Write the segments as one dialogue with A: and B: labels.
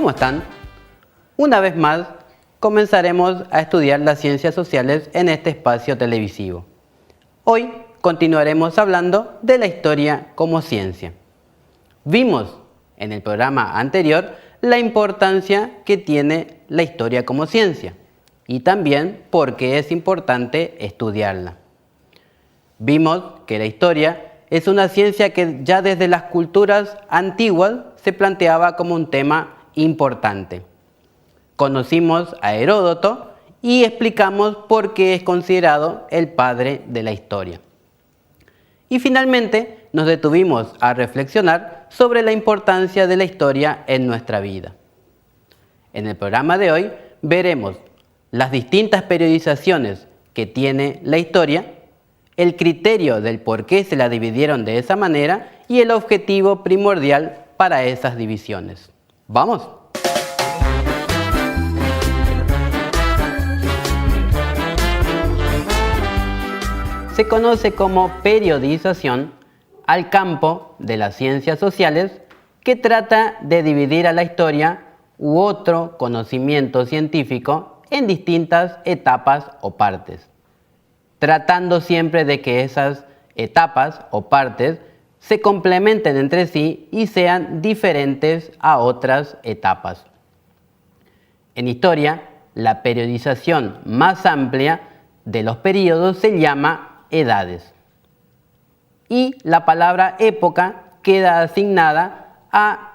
A: ¿Cómo están? Una vez más, comenzaremos a estudiar las ciencias sociales en este espacio televisivo. Hoy continuaremos hablando de la historia como ciencia. Vimos en el programa anterior la importancia que tiene la historia como ciencia y también por qué es importante estudiarla. Vimos que la historia es una ciencia que ya desde las culturas antiguas se planteaba como un tema importante. Conocimos a Heródoto y explicamos por qué es considerado el padre de la historia. Y finalmente nos detuvimos a reflexionar sobre la importancia de la historia en nuestra vida. En el programa de hoy veremos las distintas periodizaciones que tiene la historia, el criterio del por qué se la dividieron de esa manera y el objetivo primordial para esas divisiones. ¡Vamos! Se conoce como periodización al campo de las ciencias sociales que trata de dividir a la historia u otro conocimiento científico en distintas etapas o partes, tratando siempre de que esas etapas o partes se complementen entre sí y sean diferentes a otras etapas. En historia, la periodización más amplia de los períodos se llama edades. Y la palabra época queda asignada a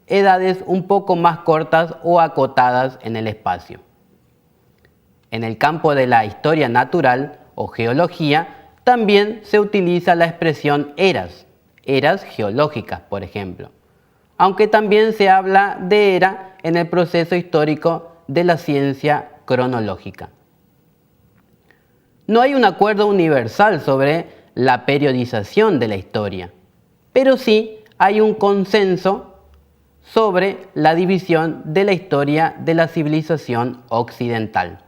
A: edades un poco más cortas o acotadas en el espacio. En el campo de la historia natural o geología también se utiliza la expresión eras geológicas, por ejemplo, aunque también se habla de era en el proceso histórico de la ciencia cronológica. No hay un acuerdo universal sobre la periodización de la historia, pero sí hay un consenso sobre la división de la historia de la civilización occidental.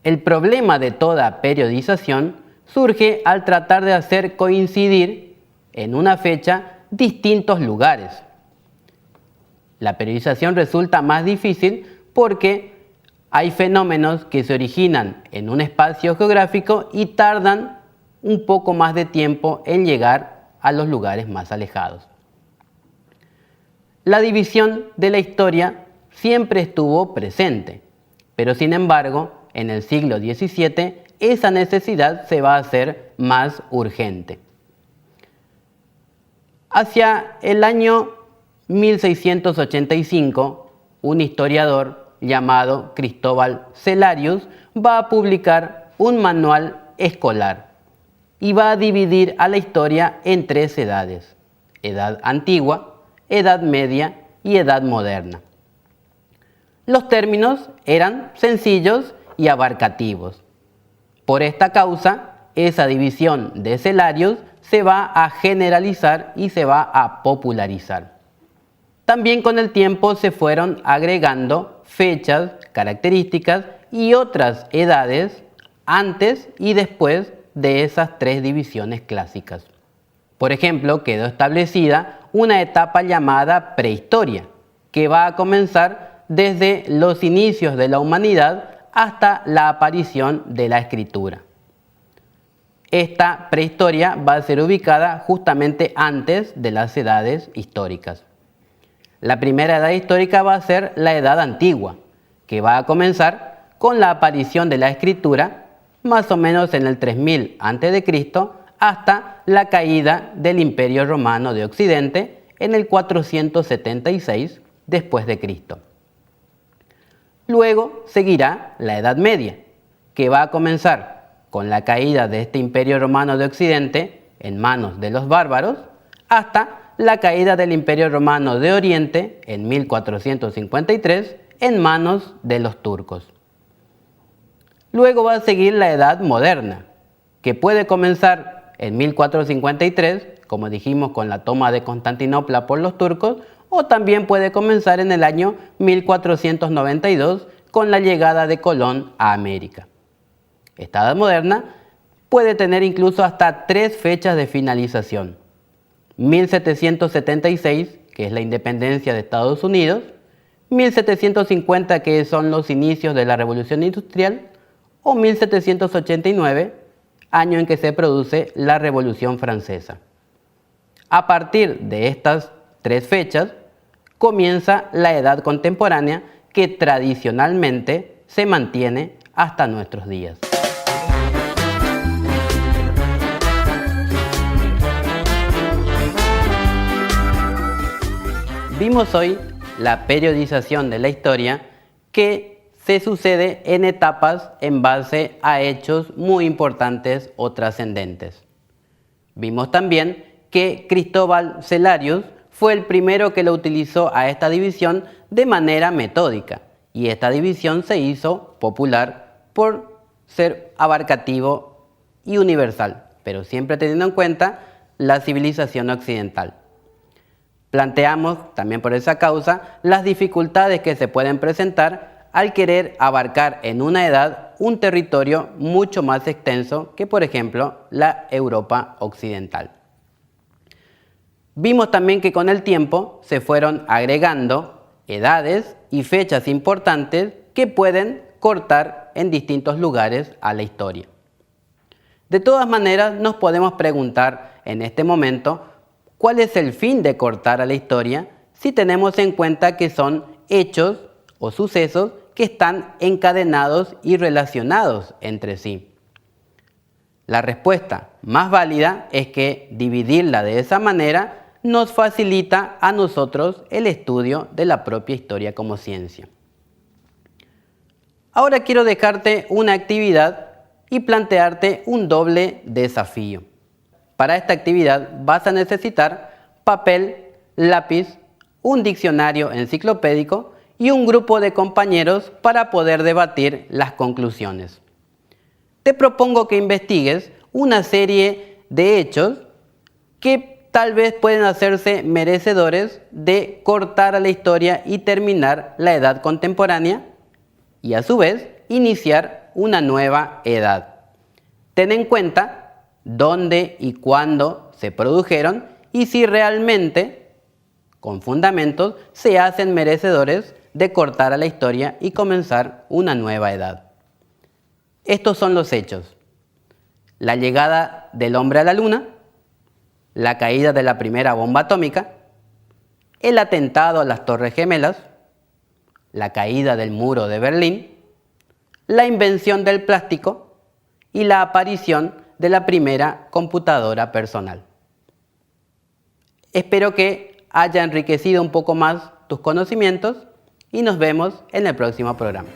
A: El problema de toda periodización surge al tratar de hacer coincidir en una fecha distintos lugares. La periodización resulta más difícil porque hay fenómenos que se originan en un espacio geográfico y tardan un poco más de tiempo en llegar a los lugares más alejados. La división de la historia siempre estuvo presente, pero sin embargo, en el siglo XVII, esa necesidad se va a hacer más urgente. Hacia el año 1685, un historiador llamado Cristóbal Celarius va a publicar un manual escolar y va a dividir a la historia en 3 edades: edad antigua, edad media y edad moderna. Los términos eran sencillos y abarcativos. Por esta causa, esa división de Celarius se va a generalizar y se va a popularizar. También con el tiempo se fueron agregando fechas, características y otras edades antes y después de esas 3 divisiones clásicas. Por ejemplo, quedó establecida una etapa llamada prehistoria, que va a comenzar desde los inicios de la humanidad hasta la aparición de la escritura. Esta prehistoria va a ser ubicada justamente antes de las edades históricas. La primera edad histórica va a ser la edad antigua, que va a comenzar con la aparición de la escritura más o menos en el 3000 a.C. hasta la caída del Imperio Romano de Occidente en el 476 después de Cristo. Luego seguirá la Edad Media, que va a comenzar con la caída de este Imperio Romano de Occidente en manos de los bárbaros hasta la caída del Imperio Romano de Oriente en 1453 en manos de los turcos. Luego va a seguir la Edad Moderna, que puede comenzar en 1453, como dijimos, con la toma de Constantinopla por los turcos, o también puede comenzar en el año 1492 con la llegada de Colón a América. Esta Edad Moderna puede tener incluso hasta 3 fechas de finalización: 1776, que es la independencia de Estados Unidos, 1750, que son los inicios de la Revolución Industrial, o 1789, año en que se produce la Revolución Francesa. A partir de estas tres fechas, comienza la Edad Contemporánea, que tradicionalmente se mantiene hasta nuestros días. Vimos hoy la periodización de la historia, que se sucede en etapas en base a hechos muy importantes o trascendentes. Vimos también que Cristóbal Celarius fue el primero que lo utilizó a esta división de manera metódica, y esta división se hizo popular por ser abarcativo y universal, pero siempre teniendo en cuenta la civilización occidental. Planteamos también por esa causa las dificultades que se pueden presentar al querer abarcar en una edad un territorio mucho más extenso que, por ejemplo, la Europa occidental. Vimos también que con el tiempo se fueron agregando edades y fechas importantes que pueden cortar en distintos lugares a la historia. De todas maneras, nos podemos preguntar en este momento ¿cuál es el fin de cortar a la historia si tenemos en cuenta que son hechos o sucesos que están encadenados y relacionados entre sí? La respuesta más válida es que dividirla de esa manera nos facilita a nosotros el estudio de la propia historia como ciencia. Ahora quiero dejarte una actividad y plantearte un doble desafío. Para esta actividad vas a necesitar papel, lápiz, un diccionario enciclopédico y un grupo de compañeros para poder debatir las conclusiones. Te propongo que investigues una serie de hechos que tal vez pueden hacerse merecedores de cortar a la historia y terminar la edad contemporánea y a su vez iniciar una nueva edad. Ten en cuenta dónde y cuándo se produjeron y si realmente, con fundamentos, se hacen merecedores de cortar a la historia y comenzar una nueva edad. Estos son los hechos: la llegada del hombre a la luna, la caída de la primera bomba atómica, el atentado a las Torres Gemelas, la caída del muro de Berlín, la invención del plástico y la aparición de la primera computadora personal. Espero que haya enriquecido un poco más tus conocimientos y nos vemos en el próximo programa.